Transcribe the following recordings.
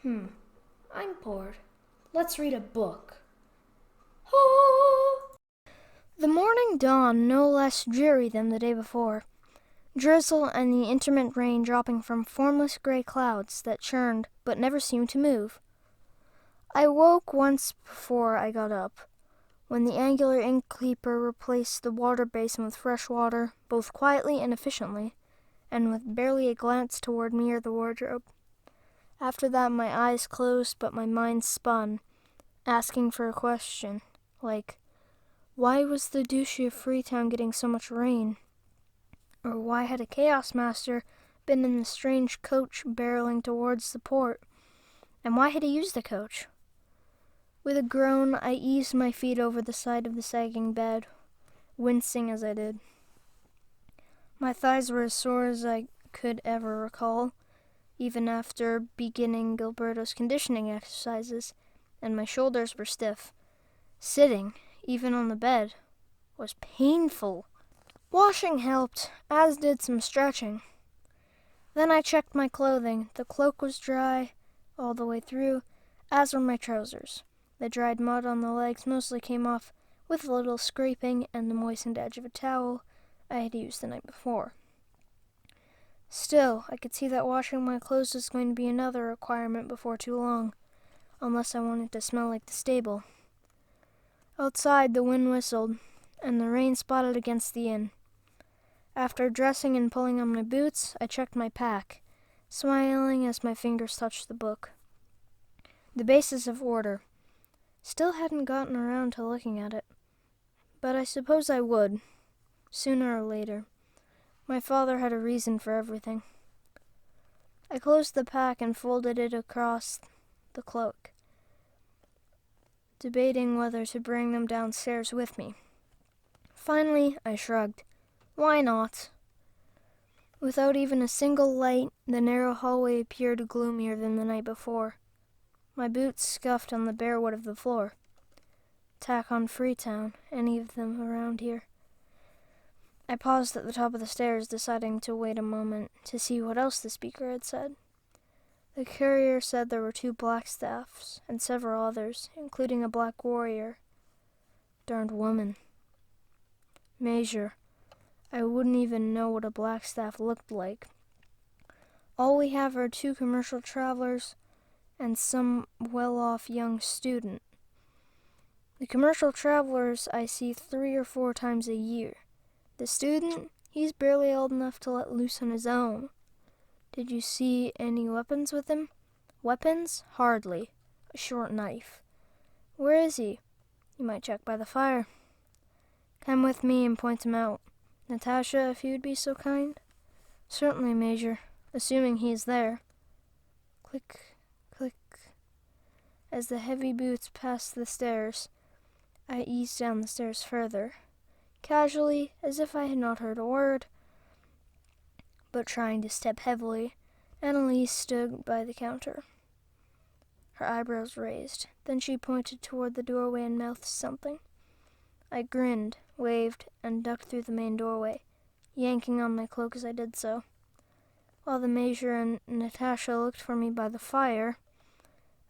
I'm bored. Let's read a book. Oh! The morning dawned no less dreary than the day before. Drizzle and the intermittent rain dropping from formless gray clouds that churned but never seemed to move. I woke once before I got up, when the angular innkeeper replaced the water basin with fresh water, both quietly and efficiently, and with barely a glance toward me or the wardrobe. After that my eyes closed but my mind spun, asking for a question, like, why was the Duchy of Freetown getting so much rain? Or why had a Chaos Master been in the strange coach barreling towards the port? And why had he used the coach? With a groan, I eased my feet over the side of the sagging bed, wincing as I did. My thighs were as sore as I could ever recall, even after beginning Gilberto's conditioning exercises, and my shoulders were stiff. Sitting, even on the bed, was painful. Washing helped, as did some stretching. Then I checked my clothing. The cloak was dry all the way through, as were my trousers. The dried mud on the legs mostly came off with a little scraping and the moistened edge of a towel I had used the night before. Still, I could see that washing my clothes was going to be another requirement before too long, unless I wanted to smell like the stable. Outside, the wind whistled, and the rain spotted against the inn. After dressing and pulling on my boots, I checked my pack, smiling as my fingers touched the book. The Basis of Order. Still hadn't gotten around to looking at it, but I suppose I would, sooner or later. My father had a reason for everything. I closed the pack and folded it across the cloak, debating whether to bring them downstairs with me. Finally, I shrugged. Why not? Without even a single light, the narrow hallway appeared gloomier than the night before. My boots scuffed on the bare wood of the floor. Tack on Freetown, any of them around here. I paused at the top of the stairs, deciding to wait a moment to see what else the speaker had said. The courier said there were 2 blackstaffs and several others, including a black warrior. Darned woman. Major. I wouldn't even know what a blackstaff looked like. All we have are 2 commercial travelers and some well-off young student. The commercial travelers I see 3 or 4 times a year. The student, he's barely old enough to let loose on his own. Did you see any weapons with him? Weapons? Hardly. A short knife. Where is he? You might check by the fire. Come with me and point him out. Natasha, if you would be so kind. Certainly, Major, assuming he is there. Click, click. As the heavy boots passed the stairs, I eased down the stairs further, casually, as if I had not heard a word, but trying to step heavily. Annalise stood by the counter, her eyebrows raised. Then she pointed toward the doorway and mouthed something. I grinned, waved, and ducked through the main doorway, yanking on my cloak as I did so. While the Major and Natasha looked for me by the fire,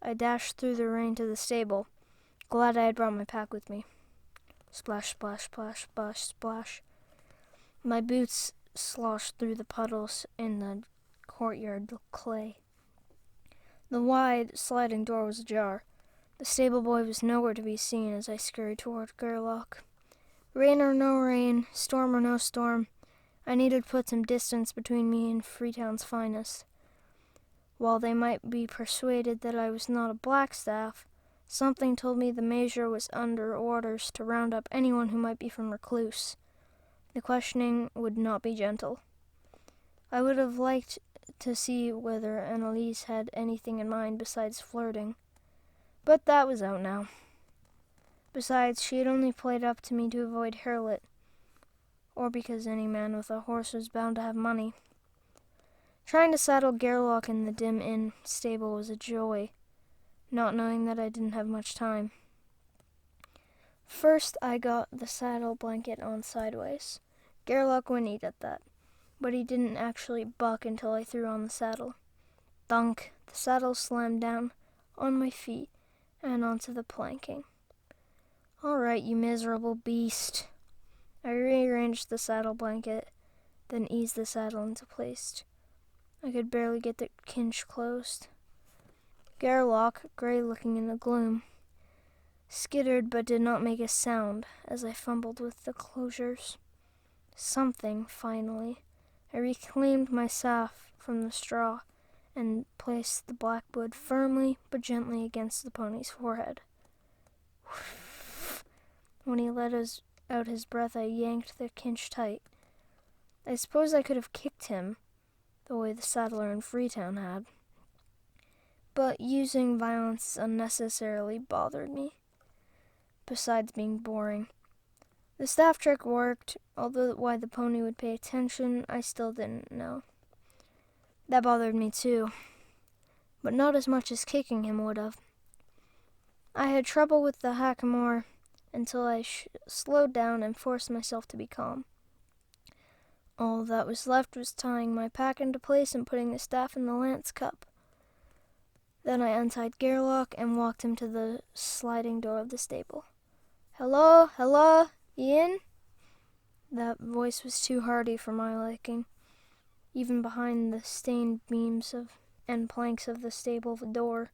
I dashed through the rain to the stable, glad I had brought my pack with me. Splash, splash, splash, splash, splash. My boots sloshed through the puddles in the courtyard clay. The wide, sliding door was ajar. The stable boy was nowhere to be seen as I scurried toward Gerlach. Rain or no rain, storm or no storm, I needed to put some distance between me and Freetown's finest. While they might be persuaded that I was not a blackstaff, something told me the Major was under orders to round up anyone who might be from Recluce. The questioning would not be gentle. I would have liked to see whether Annalise had anything in mind besides flirting, but that was out now. Besides, she had only played up to me to avoid Harlot, or because any man with a horse was bound to have money. Trying to saddle Gerlach in the dim inn stable was a joy, not knowing that I didn't have much time. First, I got the saddle blanket on sideways. Gerlach whinnied at that, but he didn't actually buck until I threw on the saddle. Thunk, The saddle slammed down on my feet and onto the planking. "All right, you miserable beast." I rearranged the saddle blanket, then eased the saddle into place. I could barely get the cinch closed. Gerlach, gray-looking in the gloom, skittered but did not make a sound as I fumbled with the closures. Something, finally. I reclaimed my staff from the straw and placed the black wood firmly but gently against the pony's forehead. When he let out his breath, I yanked the cinch tight. I suppose I could have kicked him, the way the saddler in Freetown had, but using violence unnecessarily bothered me, besides being boring. The staff trick worked, although why the pony would pay attention, I still didn't know. That bothered me too, but not as much as kicking him would have. I had trouble with the hackamore until I slowed down and forced myself to be calm. All that was left was tying my pack into place and putting the staff in the lance cup. Then I untied Gerlach and walked him to the sliding door of the stable. "Hello, hello, Ian?" That voice was too hearty for my liking. Even behind the stained beams and planks of the stable door,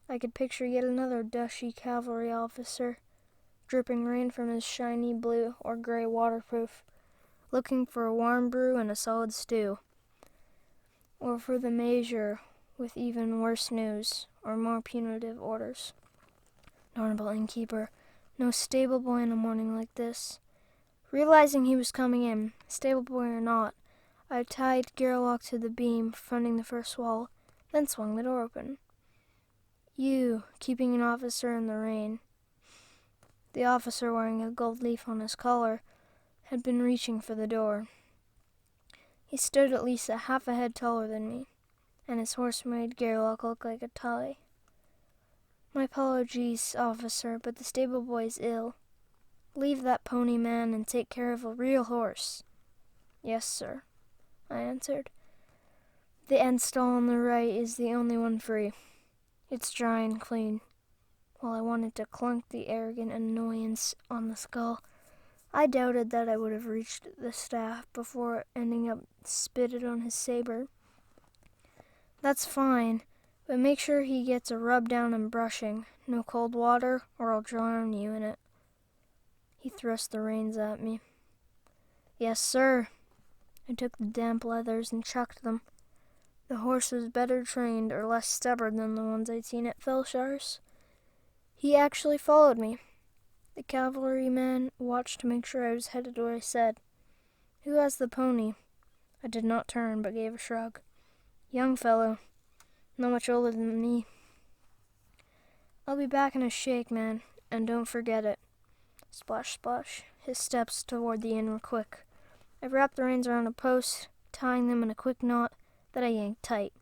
I could picture yet another dusty cavalry officer, dripping rain from his shiny blue or gray waterproof, looking for a warm brew and a solid stew. Or for the major with even worse news or more punitive orders. Honorable innkeeper, no stable boy in a morning like this. Realizing he was coming in, stable boy or not, I tied Gerlach to the beam fronting the first wall, then swung the door open. "You, keeping an officer in the rain." The officer, wearing a gold leaf on his collar, had been reaching for the door. He stood at least half a head taller than me, and his horse made Gerlach look like a toy. "My apologies, officer, but the stable boy's ill. Leave that pony, man, and take care of a real horse." "Yes, sir," I answered. "The end stall on the right is the only one free. It's dry and clean." While I wanted to clunk the arrogant annoyance on the skull, I doubted that I would have reached the staff before ending up spitted on his saber. "That's fine, but make sure he gets a rub down and brushing. No cold water, or I'll drown you in it." He thrust the reins at me. "Yes, sir." I took the damp leathers and chucked them. The horse was better trained or less stubborn than the ones I'd seen at Felshar's. He actually followed me. The cavalryman watched to make sure I was headed where I said. "Who has the pony?" I did not turn, but gave a shrug. "Young fellow, not much older than me." "I'll be back in a shake, man, and don't forget it." Splash, splash. His steps toward the inn were quick. I wrapped the reins around a post, tying them in a quick knot that I yanked tight.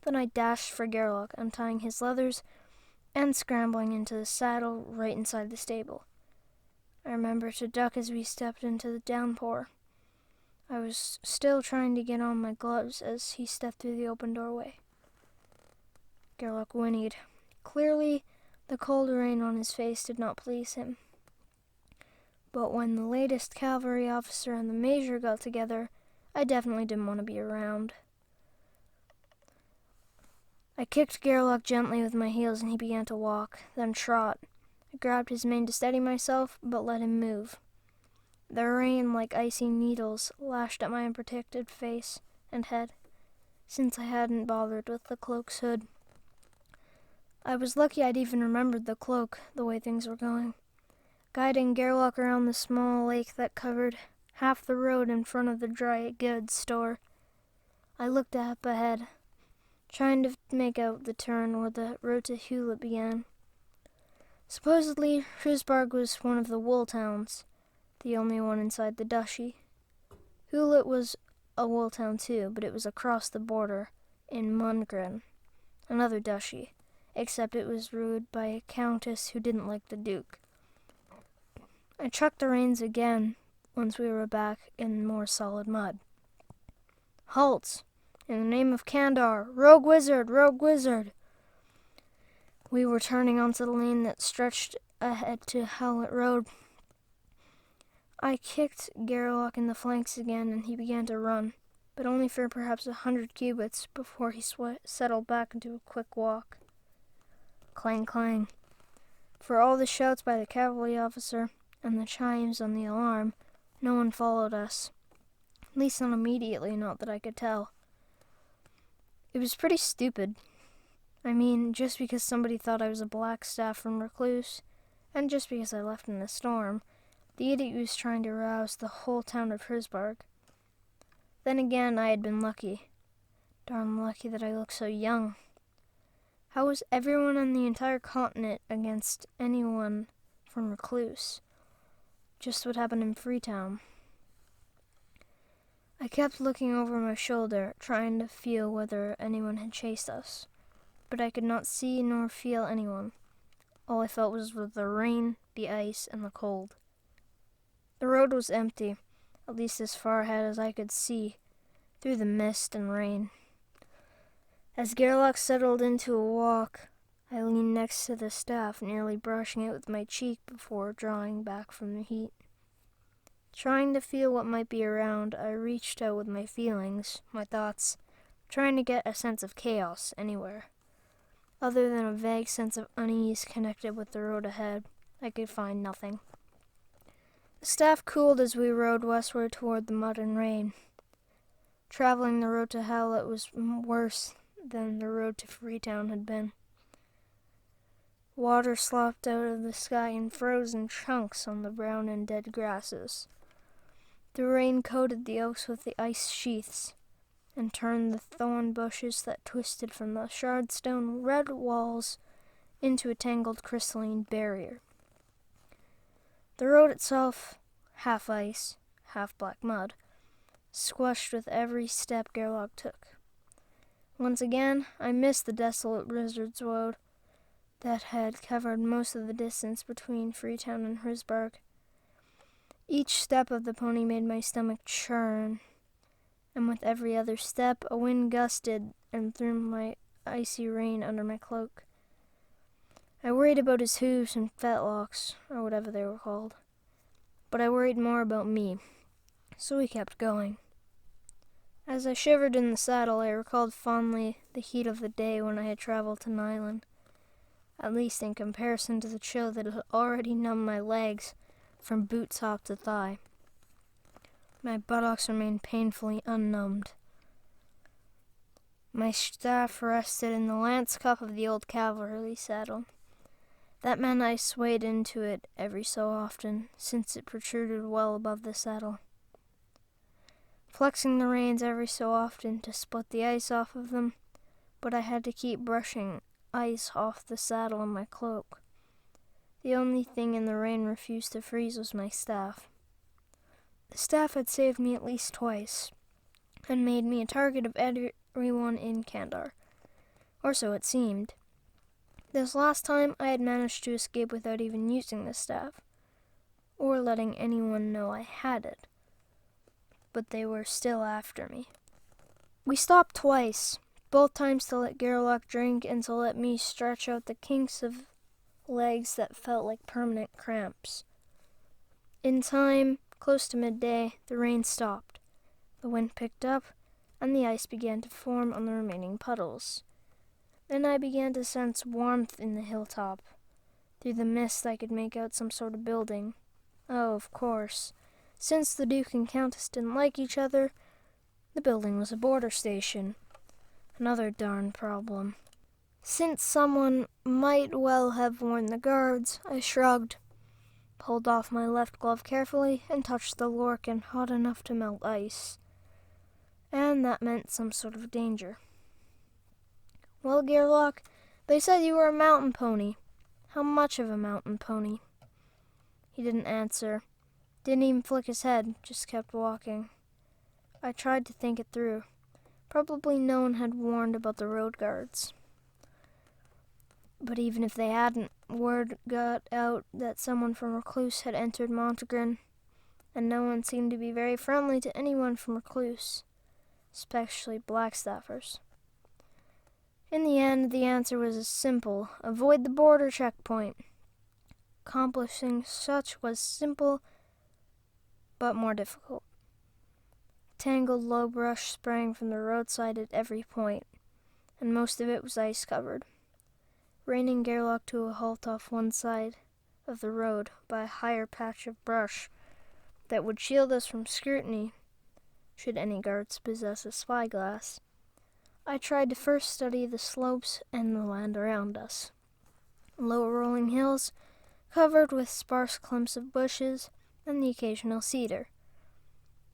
Then I dashed for Gerlach, untying his leathers and scrambling into the saddle right inside the stable. I remembered to duck as we stepped into the downpour. I was still trying to get on my gloves as he stepped through the open doorway. Gerlach whinnied. Clearly, the cold rain on his face did not please him. But when the latest cavalry officer and the major got together, I definitely didn't want to be around. I kicked Gerlach gently with my heels and he began to walk, then trot. I grabbed his mane to steady myself, but let him move. The rain, like icy needles, lashed at my unprotected face and head, since I hadn't bothered with the cloak's hood. I was lucky I'd even remembered the cloak, the way things were going. Guiding Gerlach around the small lake that covered half the road in front of the dry goods store, I looked up ahead, trying to make out the turn where the road to Hewlett began. Supposedly, Shrewsbury was one of the wool towns, the only one inside the duchy. Hewlett was a wool town too, but it was across the border, in Mungren, another duchy, except it was ruled by a countess who didn't like the duke. I chucked the reins again once we were back in more solid mud. "Halt!" In the name of Kandar, rogue wizard, rogue wizard! We were turning onto the lane that stretched ahead to Howlett Road. I kicked Gerlach in the flanks again, and he began to run, but only for perhaps 100 cubits before he settled back into a quick walk. Clang, clang. For all the shouts by the cavalry officer and the chimes on the alarm, no one followed us. At least not immediately, not that I could tell. It was pretty stupid. I mean, just because somebody thought I was a black staff from Recluce, and just because I left in a storm, the idiot was trying to rouse the whole town of Hrisburg. Then again, I had been lucky. Darn lucky that I looked so young. How was everyone on the entire continent against anyone from Recluce? Just what happened in Freetown. I kept looking over my shoulder, trying to feel whether anyone had chased us, but I could not see nor feel anyone. All I felt was the rain, the ice, and the cold. The road was empty, at least as far ahead as I could see, through the mist and rain. As Gerlach settled into a walk, I leaned next to the staff, nearly brushing it with my cheek before drawing back from the heat. Trying to feel what might be around, I reached out with my feelings, my thoughts, trying to get a sense of chaos anywhere. Other than a vague sense of unease connected with the road ahead, I could find nothing. The staff cooled as we rode westward toward the mud and rain. Traveling the road to Howlett was worse than the road to Freetown had been. Water slopped out of the sky in frozen chunks on the brown and dead grasses. The rain coated the oaks with the ice sheaths, and turned the thorn bushes that twisted from the shard stone red walls into a tangled crystalline barrier. The road itself, half ice, half black mud, squashed with every step Gerlach took. Once again, I missed the desolate Wizard's Road that had covered most of the distance between Freetown and Hrisburg. Each step of the pony made my stomach churn, and with every other step, a wind gusted and threw my icy rain under my cloak. I worried about his hooves and fetlocks, or whatever they were called, but I worried more about me, so we kept going. As I shivered in the saddle, I recalled fondly the heat of the day when I had traveled to Nyland, at least in comparison to the chill that had already numbed my legs from boot top to thigh. My buttocks remained painfully unnumbed. My staff rested in the lance cup of the old cavalry saddle. That meant I swayed into it every so often, since it protruded well above the saddle. Flexing the reins every so often to split the ice off of them, but I had to keep brushing ice off the saddle and my cloak. The only thing in the rain refused to freeze was my staff. The staff had saved me at least twice, and made me a target of everyone in Kandar, or so it seemed. This last time I had managed to escape without even using the staff, or letting anyone know I had it, but they were still after me. We stopped twice, both times to let Gerlach drink and to let me stretch out the kinks of legs that felt like permanent cramps. In time, close to midday, the rain stopped. The wind picked up, and the ice began to form on the remaining puddles. Then I began to sense warmth in the hilltop. Through the mist I could make out some sort of building. Oh, of course. Since the Duke and Countess didn't like each other, the building was a border station. Another darn problem. Since someone might well have warned the guards, I shrugged, pulled off my left glove carefully, and touched the lorcan hot enough to melt ice. And that meant some sort of danger. Well, Gerlach, they said you were a mountain pony. How much of a mountain pony? He didn't answer. Didn't even flick his head, just kept walking. I tried to think it through. Probably no one had warned about the road guards. But even if they hadn't, word got out that someone from Recluce had entered Montegrin, and no one seemed to be very friendly to anyone from Recluce. especially blackstaffers. In the end, the answer was as simple: avoid the border checkpoint. Accomplishing such was simple, but more difficult. Tangled low brush sprang from the roadside at every point, and most of it was ice-covered, reining Gerlach to a halt off one side of the road by a higher patch of brush that would shield us from scrutiny should any guards possess a spyglass. I tried to first study the slopes and the land around us. Low rolling hills covered with sparse clumps of bushes and the occasional cedar,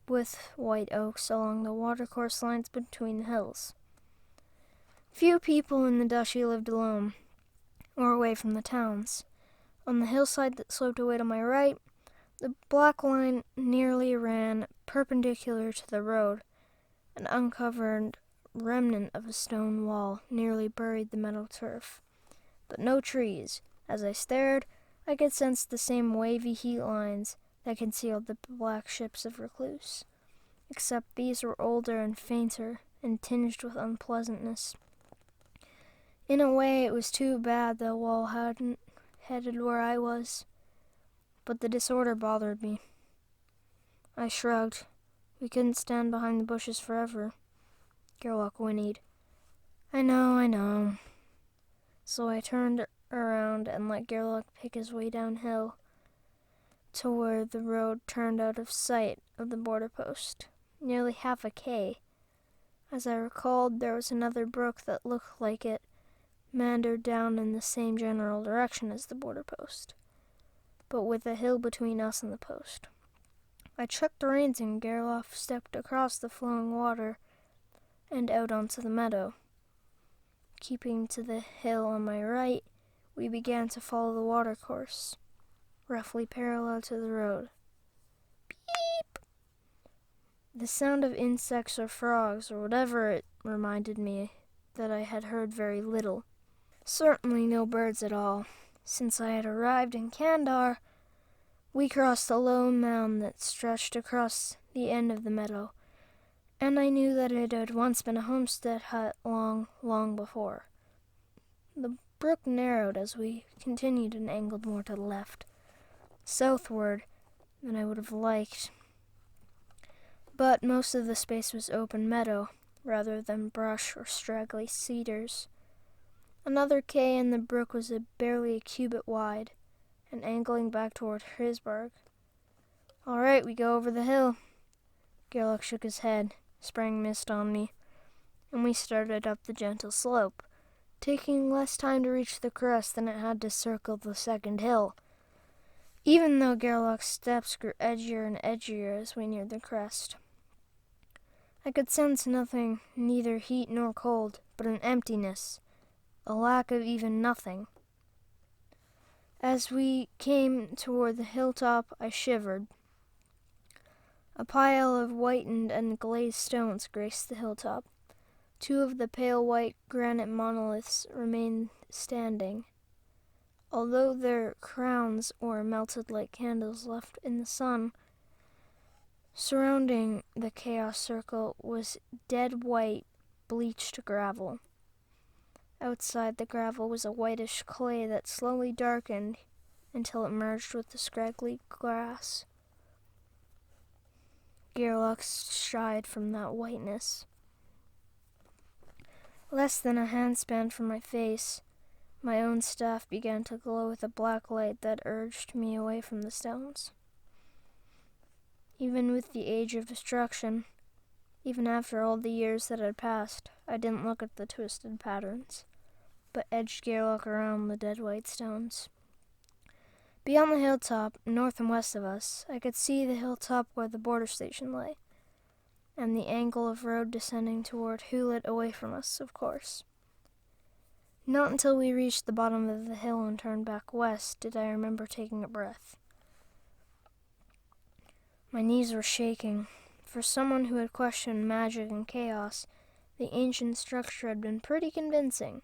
with white oaks along the watercourse lines between the hills. Few people in the duchy lived alone, or away from the towns. On the hillside that sloped away to my right, the black line nearly ran perpendicular to the road. An uncovered remnant of a stone wall nearly buried the meadow turf, but no trees. As I stared, I could sense the same wavy heat lines that concealed the black ships of Recluce, except these were older and fainter and tinged with unpleasantness. In a way, it was too bad the wall hadn't headed where I was, but the disorder bothered me. I shrugged. We couldn't stand behind the bushes forever. Gerlach whinnied. I know. So I turned around and let Gerlach pick his way downhill to where the road turned out of sight of the border post, nearly half a K. As I recalled, there was another brook that looked like it meandered down in the same general direction as the border post, but with a hill between us and the post. I checked the reins and Gerlach stepped across the flowing water and out onto the meadow. Keeping to the hill on my right, we began to follow the watercourse, roughly parallel to the road. Beep! The sound of insects or frogs or whatever it reminded me that I had heard very little. Certainly no birds at all. Since I had arrived in Kandar, we crossed a low mound that stretched across the end of the meadow, and I knew that it had once been a homestead hut long before. The brook narrowed as we continued and angled more to the left, southward than I would have liked, but most of the space was open meadow rather than brush or straggly cedars. Another K and the brook was barely a cubit wide and angling back toward Hrisberg. All right, we go over the hill. Gerlach shook his head, spraying mist on me, and we started up the gentle slope, taking less time to reach the crest than it had to circle the second hill, even though Gerlach's steps grew edgier and edgier as we neared the crest. I could sense nothing, neither heat nor cold, but an emptiness, a lack of even nothing. As we came toward the hilltop, I shivered. A pile of whitened and glazed stones graced the hilltop. Two of the pale white granite monoliths remained standing, although their crowns were melted like candles left in the sun. Surrounding the chaos circle was dead white, bleached gravel. Outside the gravel was a whitish clay that slowly darkened until it merged with the scraggly grass. Gerlach shied from that whiteness. Less than a handspan from my face, my own staff began to glow with a black light that urged me away from the stones. Even with the age of destruction, even after all the years that had passed, I didn't look at the twisted patterns, but edged Gerlach around the dead white stones. Beyond the hilltop, north and west of us, I could see the hilltop where the border station lay, and the angle of road descending toward Hewlett away from us, of course. Not until we reached the bottom of the hill and turned back west did I remember taking a breath. My knees were shaking. For someone who had questioned magic and chaos, the ancient structure had been pretty convincing.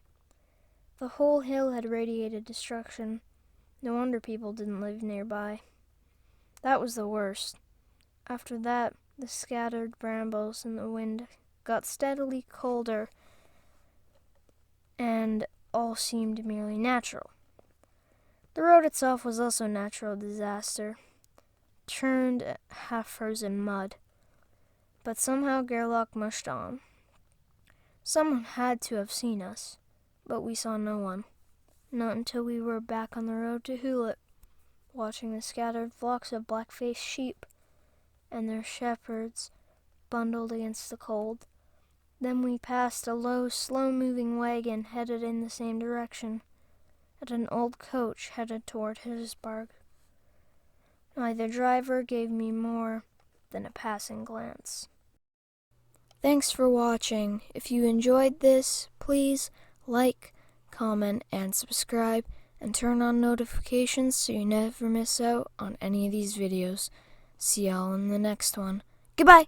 The whole hill had radiated destruction. No wonder people didn't live nearby. That was the worst. After that, the scattered brambles and the wind got steadily colder, and all seemed merely natural. The road itself was also a natural disaster, churned half-frozen mud. But somehow Gerlach mushed on. Someone had to have seen us, but we saw no one. Not until we were back on the road to Hulett, watching the scattered flocks of black-faced sheep and their shepherds bundled against the cold. Then we passed a low, slow-moving wagon headed in the same direction, and an old coach headed toward Hillsbarg. Neither driver gave me more than a passing glance. Thanks for watching. If you enjoyed this, please like, comment, and subscribe, and turn on notifications so you never miss out on any of these videos. See y'all in the next one. Goodbye!